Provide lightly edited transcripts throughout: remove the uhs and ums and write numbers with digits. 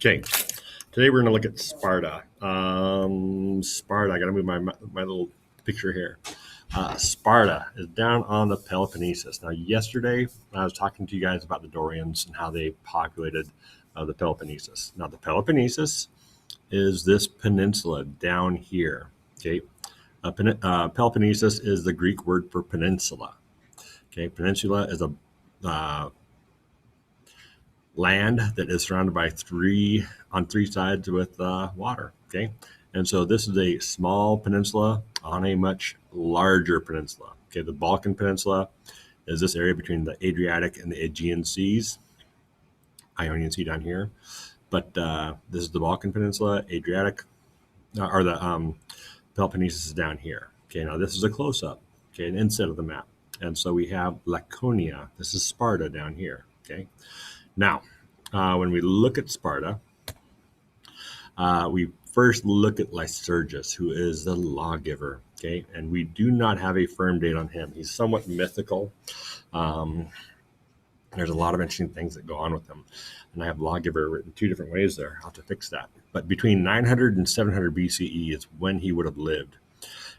Okay, today we're going to look at Sparta. Sparta, I got to move my little picture here. Sparta is down on the Peloponnesus. Now, yesterday I was talking to you guys about the Dorians and how they populated the Peloponnesus. Now, the Peloponnesus is this peninsula down here. Okay, Peloponnesus is the Greek word for peninsula. Okay, peninsula is a land that is surrounded by on three sides with water. Okay, and so this is a small peninsula on a much larger peninsula. Okay, the Balkan Peninsula is this area between the Adriatic and the Aegean Seas, Ionian Sea down here. But this is the Balkan Peninsula, Adriatic, or the Peloponnesus is down here. Okay, now this is a close-up, okay, an inset of the map. And so we have Laconia. This is Sparta down here. Okay, now when we look at Sparta, we first look at Lycurgus, who is the lawgiver. Okay, and we do not have a firm date on him. He's somewhat mythical. There's a lot of interesting things that go on with him. And I have lawgiver written two different ways there. I'll have to fix that. But between 900 and 700 BCE is when he would have lived.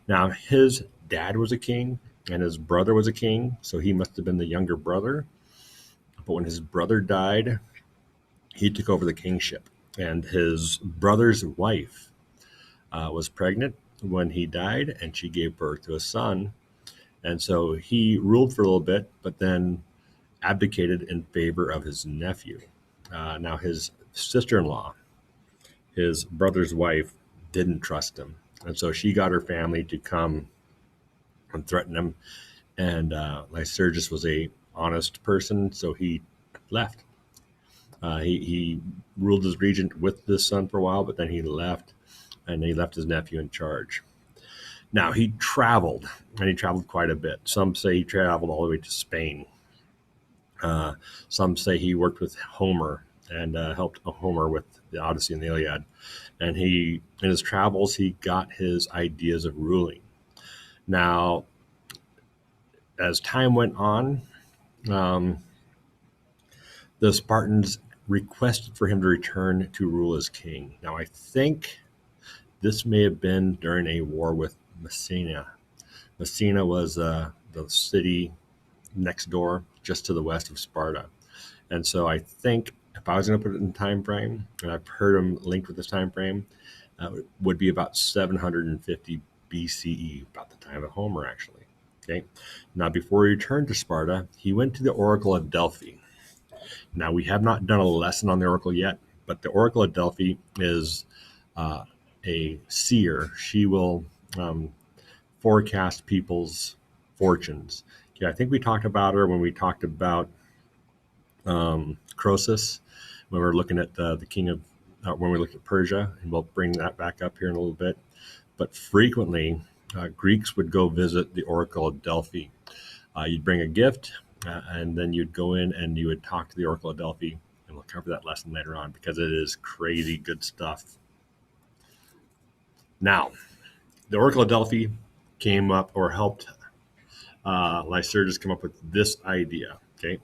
Now, his dad was a king and his brother was a king, so he must have been the younger brother. But when his brother died, he took over the kingship. And his brother's wife was pregnant when he died, and she gave birth to a son. And so he ruled for a little bit, but then abdicated in favor of his nephew. Now, his sister-in-law, his brother's wife, didn't trust him. And so she got her family to come and threaten him. And Lycurgus was a honest person, so he left. He ruled as regent with this son for a while, but then he left, and he left his nephew in charge. Now, he traveled, and he traveled quite a bit. Some say he traveled all the way to Spain. Some say he worked with Homer and helped Homer with the Odyssey and the Iliad. And in his travels, he got his ideas of ruling. Now, as time went on, the Spartans requested for him to return to rule as king. Now, I think this may have been during a war with Messina. Messina was the city next door, just to the west of Sparta. And so I think if I was going to put it in time frame, and I've heard them linked with this time frame, would be about 750 BCE, about the time of Homer, actually. Okay. Now, before he returned to Sparta, he went to the Oracle of Delphi. Now, we have not done a lesson on the Oracle yet, but the Oracle of Delphi is a seer. She will forecast people's fortunes. Okay, I think we talked about her when we talked about Croesus, when we were looking at the king of, when we looked at Persia, and we'll bring that back up here in a little bit. But frequently, Greeks would go visit the Oracle of Delphi. You'd bring a gift, and then you'd go in and you would talk to the Oracle of Delphi, and we'll cover that lesson later on because it is crazy good stuff. Now, the Oracle of Delphi came up or helped Lycurgus come up with this idea. Okay,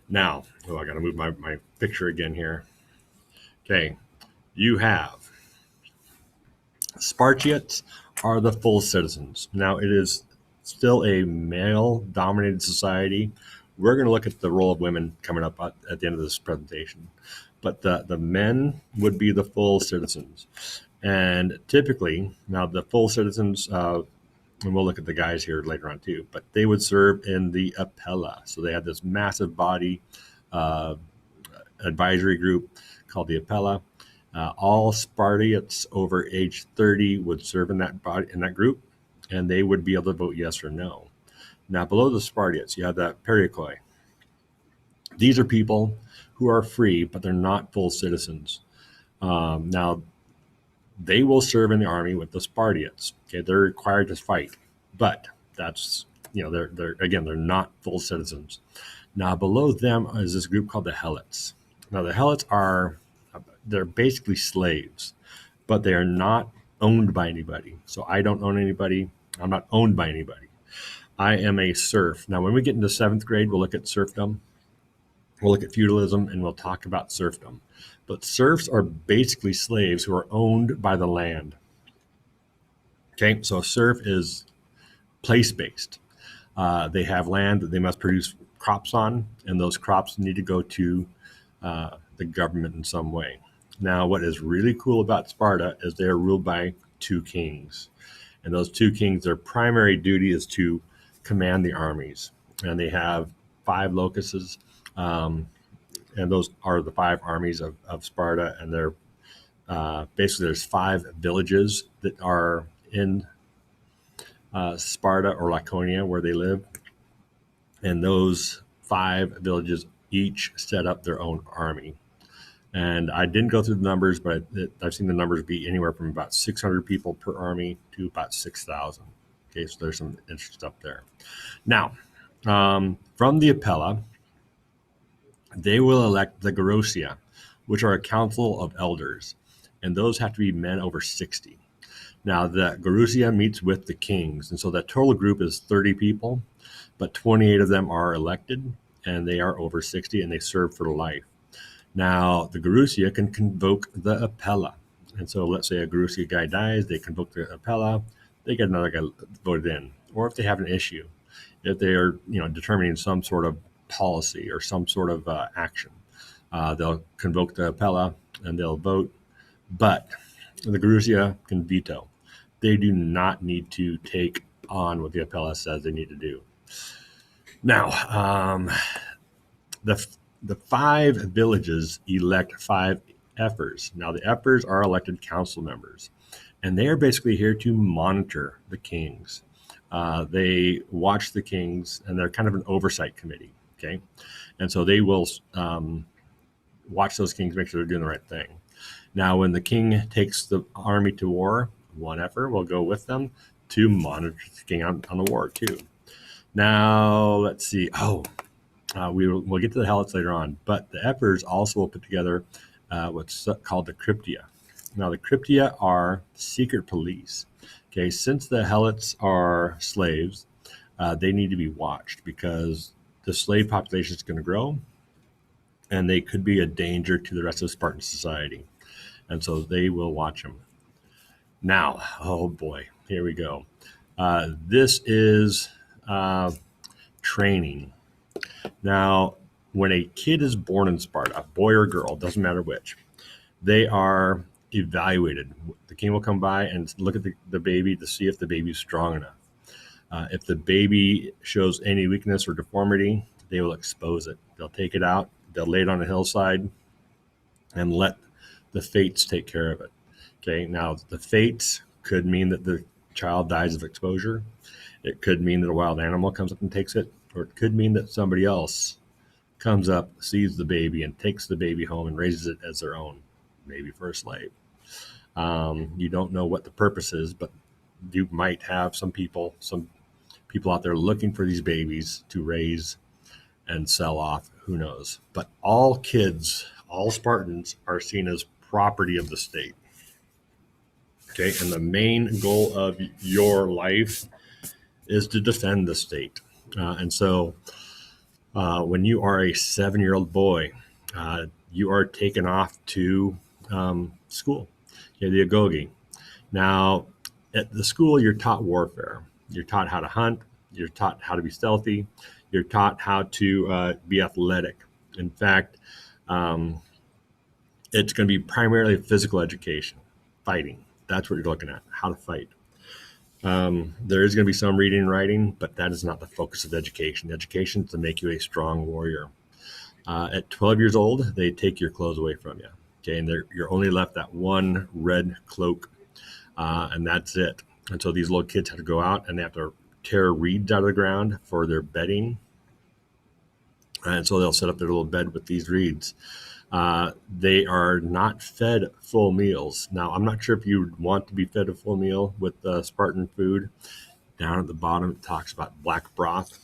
now, I got to move my picture again here. Okay, you have Spartiates are the full citizens. Now, it is still a male-dominated society. We're going to look at the role of women coming up at the end of this presentation. But the men would be the full citizens. And typically, now the full citizens, and we'll look at the guys here later on too, but they would serve in the Apella. So they had this massive body advisory group called the Apella. All Spartiates over age 30 would serve in that group, and they would be able to vote yes or no. Now, below the Spartiates, you have the Perikoi. These are people who are free, but they're not full citizens. Now, they will serve in the army with the Spartiates. Okay, they're required to fight, but that's, they're not full citizens. Now, below them is this group called the Hellets. Now, the Hellets they're basically slaves, but they are not owned by anybody. So I don't own anybody. I'm not owned by anybody. I am a serf. Now, when we get into 7th grade, we'll look at serfdom. We'll look at feudalism, and we'll talk about serfdom. But serfs are basically slaves who are owned by the land. Okay, so a serf is place-based. They have land that they must produce crops on, and those crops need to go to the government in some way. Now, what is really cool about Sparta is they are ruled by two kings. And those two kings, their primary duty is to command the armies. And they have 5 locuses, and those are the 5 armies of Sparta. And they're basically, there's 5 villages that are in Sparta or Laconia where they live. And those 5 villages each set up their own army. And I didn't go through the numbers, but I've seen the numbers be anywhere from about 600 people per army to about 6,000. Okay, so there's some interesting stuff there. Now, from the Apella, they will elect the Gerousia, which are a council of elders, and those have to be men over 60. Now, the Gerousia meets with the kings, and so that total group is 30 people, but 28 of them are elected, and they are over 60, and they serve for life. Now, the Gerousia can convoke the Apella. And so let's say a Gerousia guy dies, they convoke the Apella, they get another guy voted in. Or if they have an issue, if they are determining some sort of policy or some sort of action, they'll convoke the Apella and they'll vote. But the Gerousia can veto. They do not need to take on what the Apella says they need to do. Now, the 5 villages elect 5 ephors. Now, the ephors are elected council members, and they are basically here to monitor the kings. They watch the kings, and they're kind of an oversight committee, okay? And so they will watch those kings, make sure they're doing the right thing. Now, when the king takes the army to war, 1 ephor will go with them to monitor the king on the war, too. Now, let's see. We'll get to the Hellets later on, but the ephors also will put together what's called the Cryptia. Now, the Cryptia are secret police. Okay, since the Hellets are slaves, they need to be watched because the slave population is going to grow, and they could be a danger to the rest of Spartan society. And so they will watch them. Now, oh boy, here we go. This is training. Now, when a kid is born in Sparta, boy or girl, doesn't matter which, they are evaluated. The king will come by and look at the baby to see if the baby is strong enough. If the baby shows any weakness or deformity, they will expose it. They'll take it out, they'll lay it on a hillside, and let the fates take care of it. Okay, now the fates could mean that the child dies of exposure. It could mean that a wild animal comes up and takes it, or it could mean that somebody else comes up, sees the baby, and takes the baby home and raises it as their own, maybe for a slave. You don't know what the purpose is, but you might have some people out there looking for these babies to raise and sell off. Who knows? But all kids, all Spartans, are seen as property of the state. Okay, and the main goal of your life is to defend the state. And so when you are a 7-year-old boy, you are taken off to school, the agoge. Now, at the school, you're taught warfare. You're taught how to hunt. You're taught how to be stealthy. You're taught how to be athletic. In fact, it's going to be primarily physical education, fighting. That's what you're looking at, how to fight. There is going to be some reading and writing, but that is not the focus of education. Education is to make you a strong warrior. At 12 years old, they take your clothes away from you. Okay, and you're only left that one red cloak, and that's it. And so these little kids have to go out and they have to tear reeds out of the ground for their bedding. And so they'll set up their little bed with these reeds. They are not fed full meals. Now, I'm not sure if you want to be fed a full meal with Spartan food. Down at the bottom, it talks about black broth.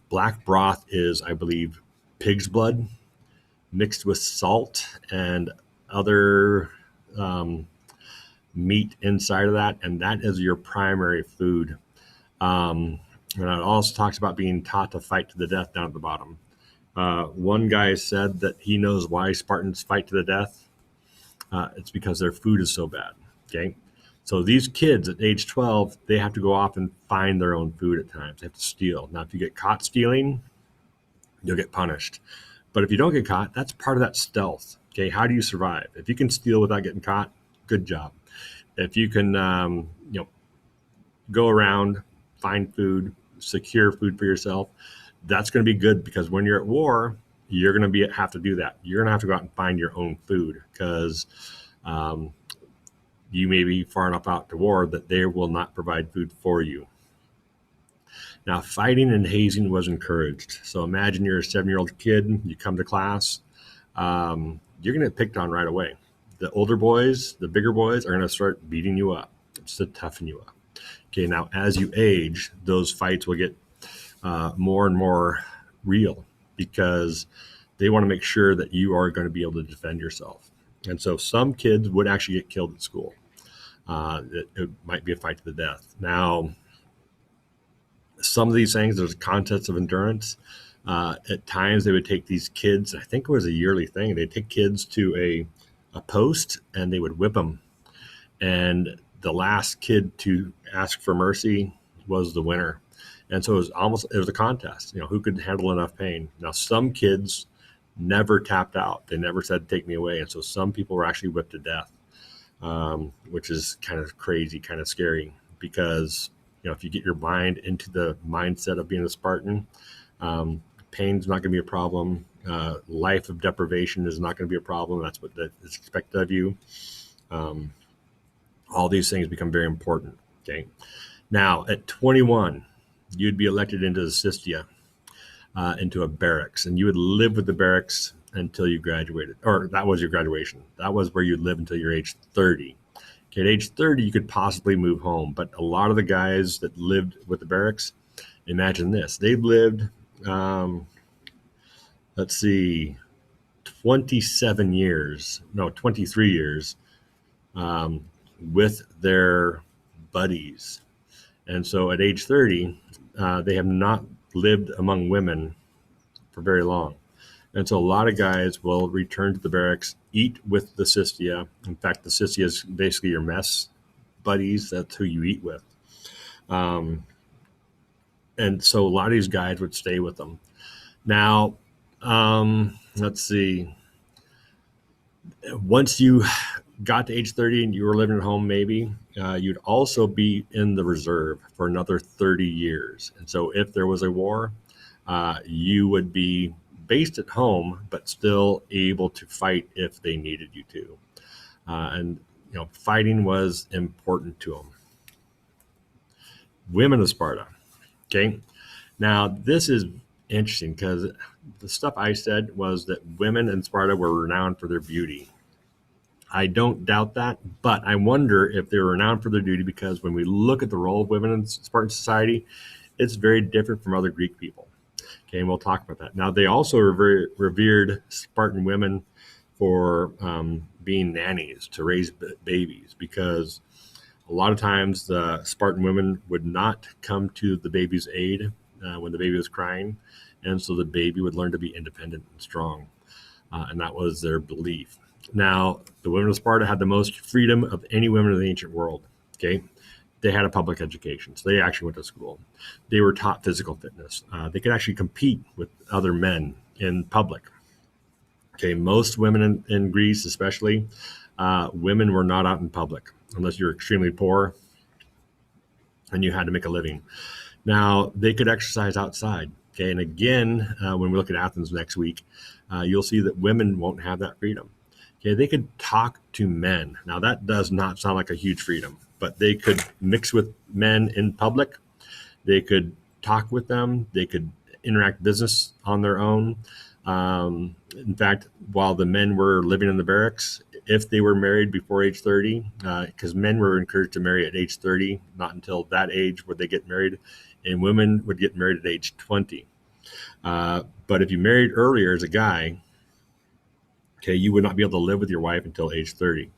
Black broth is, I believe, pig's blood mixed with salt and other meat inside of that, and that is your primary food. And it also talks about being taught to fight to the death down at the bottom. One guy said that he knows why Spartans fight to the death. It's because their food is so bad. Okay. So these kids at age 12, they have to go off and find their own food at times. They have to steal. Now, if you get caught stealing, you'll get punished. But if you don't get caught, that's part of that stealth. Okay. How do you survive? If you can steal without getting caught, good job. If you can, go around, find food, secure food for yourself, that's going to be good, because when you're at war, you're going to have to do that. You're going to have to go out and find your own food, because you may be far enough out to war that they will not provide food for you. Now, fighting and hazing was encouraged. So imagine you're a 7-year-old kid, you come to class, you're going to get picked on right away. The older boys, the bigger boys, are going to start beating you up just to toughen you up. Okay, now as you age, those fights will get more and more real, because they want to make sure that you are going to be able to defend yourself. And so some kids would actually get killed at school. It might be a fight to the death. Now, some of these things, there's contests of endurance. At times they would take these kids, I think it was a yearly thing, they'd take kids to a post and they would whip them. And the last kid to ask for mercy was the winner. And so it was a contest, who could handle enough pain. Now, some kids never tapped out. They never said, take me away. And so some people were actually whipped to death, which is kind of crazy, kind of scary, because, if you get your mind into the mindset of being a Spartan, pain's not going to be a problem. Life of deprivation is not going to be a problem. That's what is expected of you. All these things become very important. Okay. Now, at 21, you'd be elected into the Sistia, into a barracks, and you would live with the barracks until you graduated, or that was your graduation. That was where you'd live until you're age 30. Okay, at age 30, you could possibly move home, but a lot of the guys that lived with the barracks, imagine this, they lived, 23 years with their buddies. And so at age 30, they have not lived among women for very long. And so a lot of guys will return to the barracks, eat with the Sistia. In fact, the Sistia is basically your mess buddies. That's who you eat with. And so a lot of these guys would stay with them. Now, let's see. Once you got to age 30 and you were living at home, maybe you'd also be in the reserve for another 30 years. And so if there was a war, you would be based at home, but still able to fight if they needed you to. And fighting was important to them. Women of Sparta. Okay. Now, this is interesting, because the stuff I said was that women in Sparta were renowned for their beauty. I don't doubt that, but I wonder if they were renowned for their beauty because when we look at the role of women in Spartan society, it's very different from other Greek people. Okay, and we'll talk about that. Now, they also revered Spartan women for being nannies to raise babies, because a lot of times the Spartan women would not come to the baby's aid when the baby was crying, and so the baby would learn to be independent and strong, and that was their belief. Now, the women of Sparta had the most freedom of any women in the ancient world. Okay, they had a public education, so they actually went to school. They were taught physical fitness. They could actually compete with other men in public. Okay, most women in Greece, especially, women were not out in public unless you're extremely poor and you had to make a living. Now, they could exercise outside. Okay, and again, when we look at Athens next week, you'll see that women won't have that freedom. Okay, they could talk to men. Now, that does not sound like a huge freedom, but they could mix with men in public. They could talk with them. They could interact business on their own. In fact, while the men were living in the barracks, if they were married before age 30, because men were encouraged to marry at age 30, not until that age would they get married, and women would get married at age 20. But if you married earlier as a guy, okay, you would not be able to live with your wife until age 30.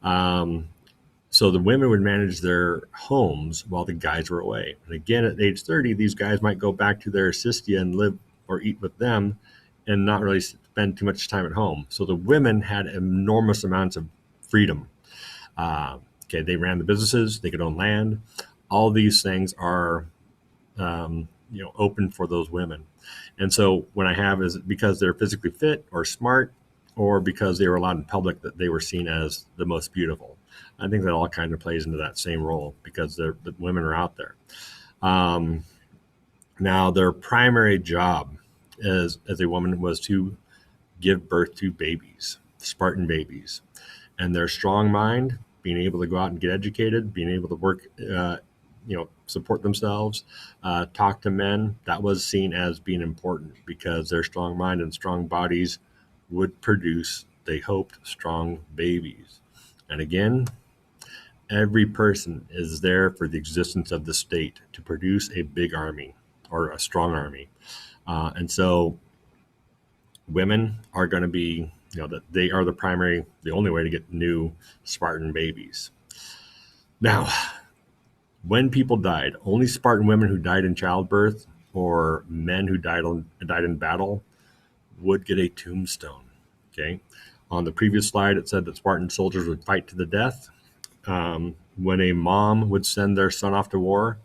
So the women would manage their homes while the guys were away. And again, at age 30, these guys might go back to their Sistia and live or eat with them. and not really spend too much time at home. So the women had enormous amounts of freedom. Okay, they ran the businesses, they could own land. All these things are open for those women. And so when I have is because they're physically fit or smart, or because they were allowed in public that they were seen as the most beautiful. I think that all kind of plays into that same role because the women are out there. Now, their primary job as a woman was to give birth to babies, Spartan babies, and their strong mind, being able to go out and get educated, being able to work, support themselves, talk to men, that was seen as being important because their strong mind and strong bodies would produce, they hoped, strong babies. And again, every person is there for the existence of the state to produce a big army or a strong army. And so women are going to be, that they are the only way to get new Spartan babies. Now, when people died, only Spartan women who died in childbirth or men who died in battle would get a tombstone. Okay. On the previous slide, it said that Spartan soldiers would fight to the death. When a mom would send their son off to war,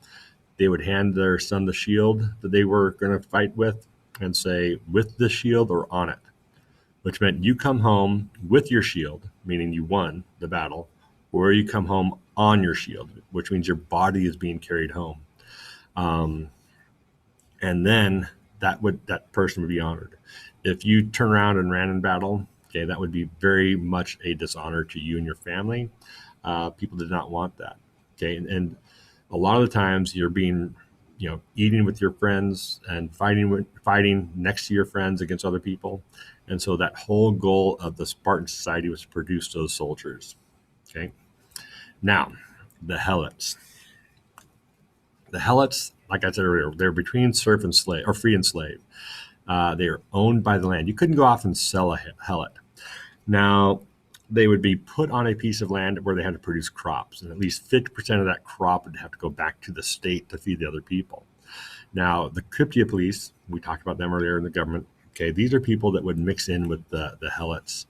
they would hand their son the shield that they were going to fight with and say, with the shield or on it, which meant you come home with your shield, meaning you won the battle, or you come home on your shield, which means your body is being carried home. And then that person would be honored. If you turn around and ran in battle, okay, that would be very much a dishonor to you and your family. People did not want that. Okay, and a lot of the times you're being, eating with your friends and fighting next to your friends against other people. And so that whole goal of the Spartan society was to produce those soldiers. Okay. Now, the Hellets. The Hellets, like I said earlier, they're between serf and slave, or free and slave. They are owned by the land. You couldn't go off and sell a Hellet. Now, they would be put on a piece of land where they had to produce crops, and at least 50% of that crop would have to go back to the state to feed the other people. Now, the Cryptia police, we talked about them earlier in the government. Okay, these are people that would mix in with the Hellets.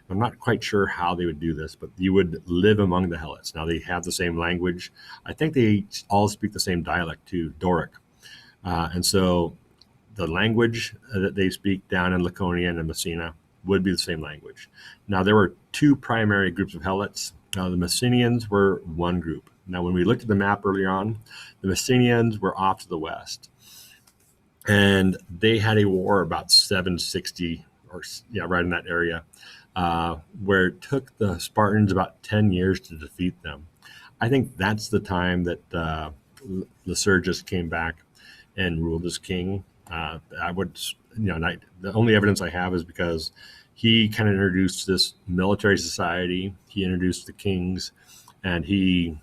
I'm not quite sure how they would do this, but you would live among the Hellets. Now, they have the same language. I think they all speak the same dialect too, Doric. And so the language that they speak down in Laconia and in Messina would be the same language. Now, there were two primary groups of Hellets. Now, the Messenians were one group. Now, when we looked at the map earlier on, the Messenians were off to the west. And they had a war about 760, right in that area, where it took the Spartans about 10 years to defeat them. I think that's the time that Lycurgus came back and ruled as king. I would, the only evidence I have is because he kind of introduced this military society. He introduced the kings, and he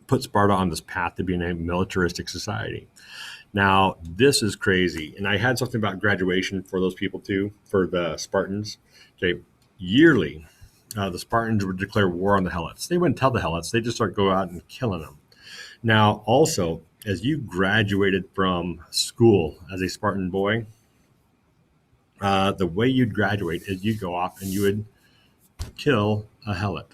put Sparta on this path to being a militaristic society. Now, this is crazy. And I had something about graduation for those people too, for the Spartans. Okay, yearly, the Spartans would declare war on the Helots. They wouldn't tell the Helots. They just start go out and killing them. Now, also, as you graduated from school as a Spartan boy, the way you'd graduate is you'd go off and you would kill a Helot.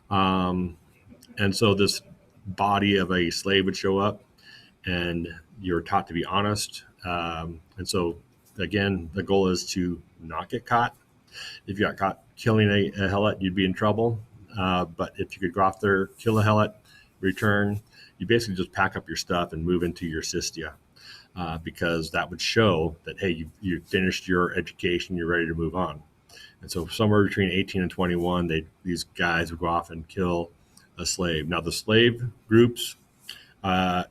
And so this body of a slave would show up, and you're taught to be honest. And so, again, the goal is to not get caught. If you got caught killing a Helot, you'd be in trouble. But if you could go off there, kill a Helot, return, you basically just pack up your stuff and move into your Sistia, because that would show that, hey, you finished your education, you're ready to move on. And so somewhere between 18 and 21, these guys would go off and kill a slave. Now, the slave groups, I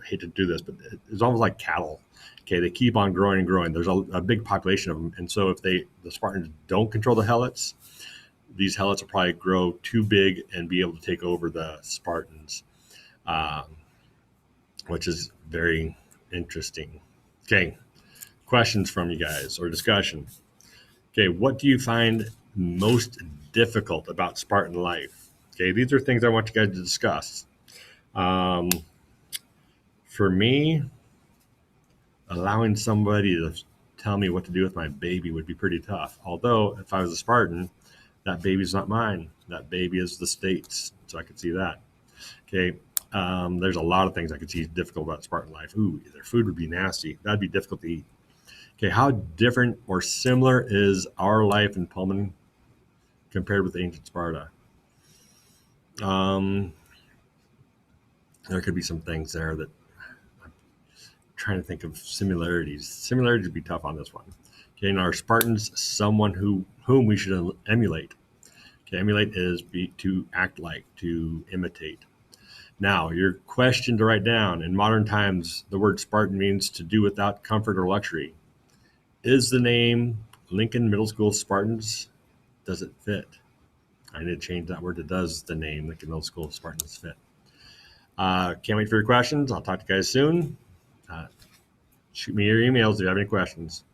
hate to do this, but it's almost like cattle. Okay, they keep on growing and growing. There's a big population of them. And so if the Spartans don't control the Helots, these Helots will probably grow too big and be able to take over the Spartans, which is very interesting. Okay, questions from you guys or discussion. Okay, what do you find most difficult about Spartan life? Okay, these are things I want you guys to discuss. For me, allowing somebody to tell me what to do with my baby would be pretty tough. Although, if I was a Spartan, that baby's not mine. That baby is the state's. So I could see that. Okay. There's a lot of things I could see difficult about Spartan life. Ooh, their food would be nasty. That'd be difficult to eat. Okay. How different or similar is our life in Pullman compared with ancient Sparta? There could be some things there that I'm trying to think of similarities. Similarities would be tough on this one. Okay, and are Spartans someone whom we should emulate? Okay, emulate is to act like, to imitate. Now, your question to write down: in modern times, the word Spartan means to do without comfort or luxury. Is the name Lincoln Middle School Spartans? Does it fit? I need to change that word to does the name Lincoln Middle School Spartans fit? Can't wait for your questions. I'll talk to you guys soon. Shoot me your emails if you have any questions.